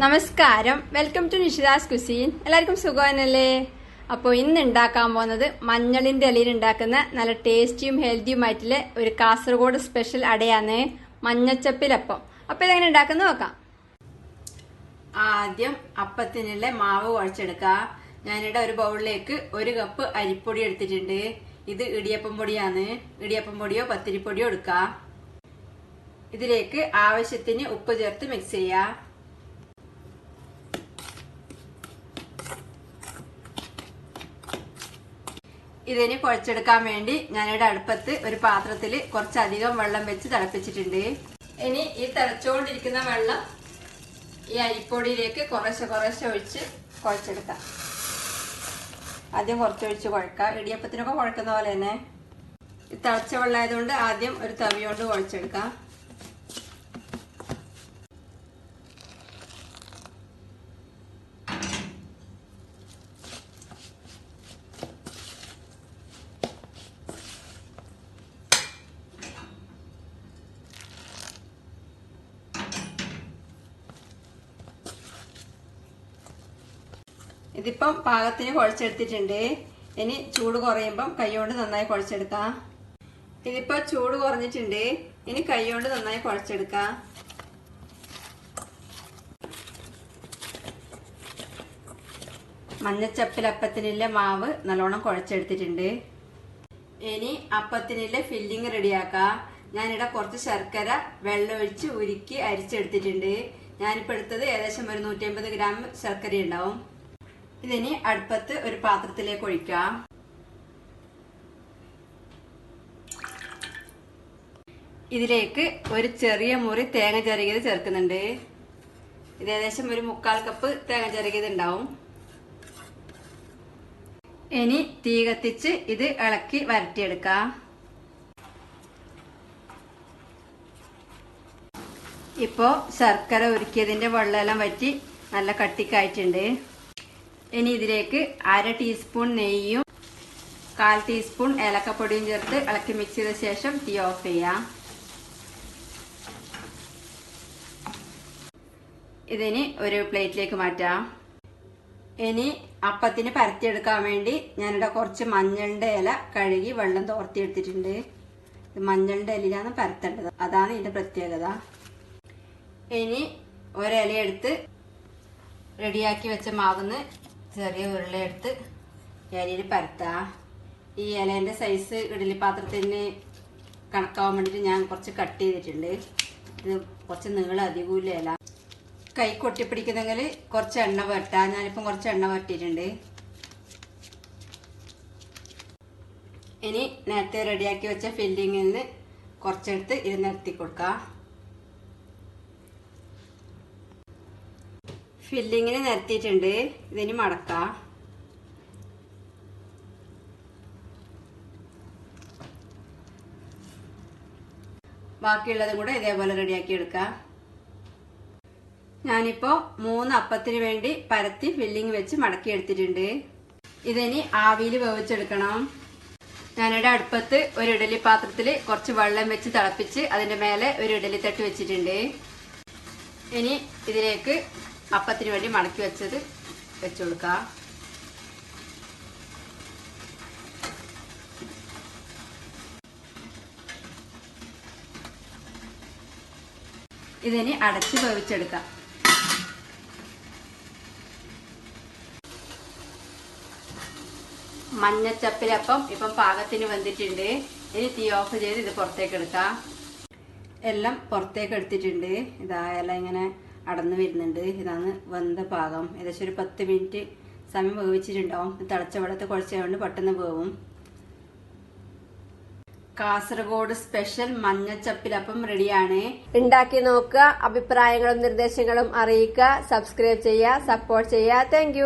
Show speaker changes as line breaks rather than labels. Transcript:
നമസ്കാരം, welcome to നിഷിതാസ് cuisine. എല്ലാവർക്കും സുഖമാണല്ലേ? അപ്പോൾ ഇന്ന് ഉണ്ടാക്കാൻ പോകുന്നത് മഞ്ഞളിന്റെ ഇലയിൽ ഉണ്ടാക്കുന്ന നല്ല ടേസ്റ്റിയും ഹെൽത്തിയുമായിട്ടുള്ള ഒരു കാസർഗോഡ് സ്പെഷ്യൽ അടയാണ് മഞ്ഞച്ചപ്പിലപ്പം. അപ്പോൾ ഇതെങ്ങനെ ഉണ്ടാക്കുന്ന നോക്കാം. ആദ്യം അപ്പത്തിനുള്ള മാവ് കുഴച്ചെടുക്കുക. ഞാനിവിടെ ഒരു ബൗളിലേക്ക് 1 കപ്പ് അരിപ്പൊടി എടുത്തിട്ടുണ്ട്. ഇത് ഇടിയപ്പം പൊടിയാണ്. ഇടിയപ്പം പൊടിയോ പത്തിരിപ്പൊടിയോ എടുക്കുക. ഇതിലേക്ക് ആവശ്യത്തിന് ഉപ്പ് ചേർത്ത് മിക്സ് ചെയ്യുക. ഇതിന് കുഴച്ചെടുക്കാൻ വേണ്ടി ഞാനിവിടെ അടുപ്പത്ത് ഒരു പാത്രത്തിൽ കുറച്ചധികം വെള്ളം വെച്ച് തിളപ്പിച്ചിട്ടുണ്ട്. ഇനി ഈ തിളച്ചുകൊണ്ടിരിക്കുന്ന വെള്ളം ഈ അരിപ്പൊടിയിലേക്ക് കുറേശ്ശെ ഒഴിച്ച് കുഴച്ചെടുക്കാം. ആദ്യം കുറച്ചൊഴിച്ച് കുഴക്കാം. ഇടിയപ്പത്തിനൊക്കെ കുഴക്കുന്ന പോലെ തന്നെ. ഈ തിളച്ച വെള്ളമായതുകൊണ്ട് ആദ്യം ഒരു തവി കൊണ്ട് കുഴച്ചെടുക്കാം. ഇതിപ്പം പാകത്തിന് കുഴച്ചെടുത്തിട്ടുണ്ട്. ഇനി ചൂട് കുറയുമ്പം കൈകൊണ്ട് നന്നായി കുഴച്ചെടുക്കാം. ഇതിപ്പോ ചൂട് കുറഞ്ഞിട്ടുണ്ട്. ഇനി കൈകൊണ്ട് നന്നായി കുഴച്ചെടുക്കാം. മഞ്ഞച്ചപ്പിലപ്പത്തിനുള്ള മാവ് നല്ലോണം കുഴച്ചെടുത്തിട്ടുണ്ട്. ഇനി അപ്പത്തിനുള്ള ഫില്ലിങ് റെഡിയാക്കാം. ഞാനിവിടെ കുറച്ച് ശർക്കര വെള്ളമൊഴിച്ച് ഉരുക്കി അരിച്ചെടുത്തിട്ടുണ്ട്. ഞാനിപ്പോൾ എടുത്തത് ഏകദേശം ഒരു 150 ഗ്രാം ശർക്കര ഉണ്ടാവും. ഇതിനി അടുപ്പത്ത് ഒരു പാത്രത്തിലേക്ക് ഒഴിക്കാം. ഇതിലേക്ക് ഒരു ചെറിയ മുറി തേങ്ങ ചിരകിയത് ചേർക്കുന്നുണ്ട്. ഇത് ഏകദേശം ഒരു 1/4 കപ്പ് തേങ്ങ ചിരകിയത് ഉണ്ടാവും. ഇനി തീ കത്തിച്ച് ഇത് ഇളക്കി വരട്ടിയെടുക്കാം. ഇപ്പോ ശർക്കര ഉരുക്കിയതിന്റെ വെള്ളമെല്ലാം വറ്റി നല്ല കട്ടിക്കായിട്ടുണ്ട്. ഇനി ഇതിലേക്ക് 1/2 ടീസ്പൂൺ നെയ്യും 1/4 ടീസ്പൂൺ ഏലക്കപ്പൊടിയും ചേർത്ത് ഇളക്കി മിക്സ് ചെയ്ത ശേഷം തീ ഓഫ് ചെയ്യാം. ഇതിന് ഒരു പ്ലേറ്റിലേക്ക് മാറ്റാം. ഇനി അപ്പത്തിന് പരത്തിയെടുക്കാൻ വേണ്ടി ഞാനിവിടെ കുറച്ച് മഞ്ഞളുടെ ഇല കഴുകി വെള്ളം തോർത്തിയെടുത്തിട്ടുണ്ട്. ഇത് മഞ്ഞളുടെ ഇലയിലാണ് പരത്തേണ്ടത്. അതാണ് ഇതിന്റെ പ്രത്യേകത. ഇനി ഒരില എടുത്ത് റെഡിയാക്കി വെച്ച മാവുന്ന് ചെറിയ ഉരുളയെടുത്ത് ഇലയിൽ പരത്താം. ഈ ഇലേന്റെ സൈസ് ഇഡലി പാത്രത്തിന് കണക്കാവാൻ വേണ്ടിയിട്ട് ഞാൻ കുറച്ച് കട്ട് ചെയ്തിട്ടുണ്ട്. ഇത് കുറച്ച് നീളം അധികമില്ല ഇല. കൈ കൊട്ടിപ്പിടിക്കുന്നെങ്കിൽ കുറച്ച് എണ്ണ വരട്ടാം. ഞാനിപ്പം കുറച്ച് എണ്ണ വരട്ടിയിട്ടുണ്ട്. ഇനി നേരത്തെ റെഡിയാക്കി വെച്ച ഫില്ലിങ്ങിൽ നിന്ന് കുറച്ചെടുത്ത് ഇത് നിരത്തി കൊടുക്കാം. ഫില്ലിങ്ങിന് നിരത്തിയിട്ടുണ്ട്. ഇതിന് മടക്കാം. ബാക്കിയുള്ളതും കൂടെ ഇതേപോലെ റെഡിയാക്കി എടുക്കാം. ഞാനിപ്പോ 3 അപ്പത്തിന് വേണ്ടി പരത്തി ഫില്ലിങ് വെച്ച് മടക്കി എടുത്തിട്ടുണ്ട്. ഇതിനി ആവിയിൽ വേവിച്ചെടുക്കണം. ഞാനിവിടെ അടുപ്പത്ത് ഒരു ഇഡലി പാത്രത്തിൽ കുറച്ച് വെള്ളം വെച്ച് തിളപ്പിച്ച് അതിന്റെ മേലെ ഒരു ഇഡലി തട്ട് വെച്ചിട്ടുണ്ട്. ഇനി ഇതിലേക്ക് അപ്പത്തിന് വേണ്ടി മടക്കി വെച്ചത് വെച്ചു കൊടുക്കാം. ഇതിന് അടച്ച് വേവിച്ചെടുക്കാം. മഞ്ഞച്ചപ്പിലപ്പം ഇപ്പം പാകത്തിന് വെന്തിട്ടുണ്ട്. ഇനി തീ ഓഫ് ചെയ്ത് ഇത് പുറത്തേക്ക് എടുക്കാം. എല്ലാം പുറത്തേക്ക് എടുത്തിട്ടുണ്ട്. ഇതായാലും ഇങ്ങനെ അടന്നു വരുന്നുണ്ട്. ഇതാണ് വെന്ത പാകം. ഏകദേശം ഒരു 10 മിനിറ്റ് സമയം വേവിച്ചിട്ടുണ്ടാവും. തിളച്ച വെള്ളത്തിൽ കുഴച്ചുകൊണ്ട് പെട്ടെന്ന് വേവും. കാസർഗോഡ് സ്പെഷ്യൽ മഞ്ഞച്ചപ്പിലപ്പം റെഡിയാണ്. ഉണ്ടാക്കി നോക്കുക. അഭിപ്രായങ്ങളും നിർദ്ദേശങ്ങളും അറിയിക്കുക. സബ്സ്ക്രൈബ് ചെയ്യുക, സപ്പോർട്ട് ചെയ്യുക. താങ്ക്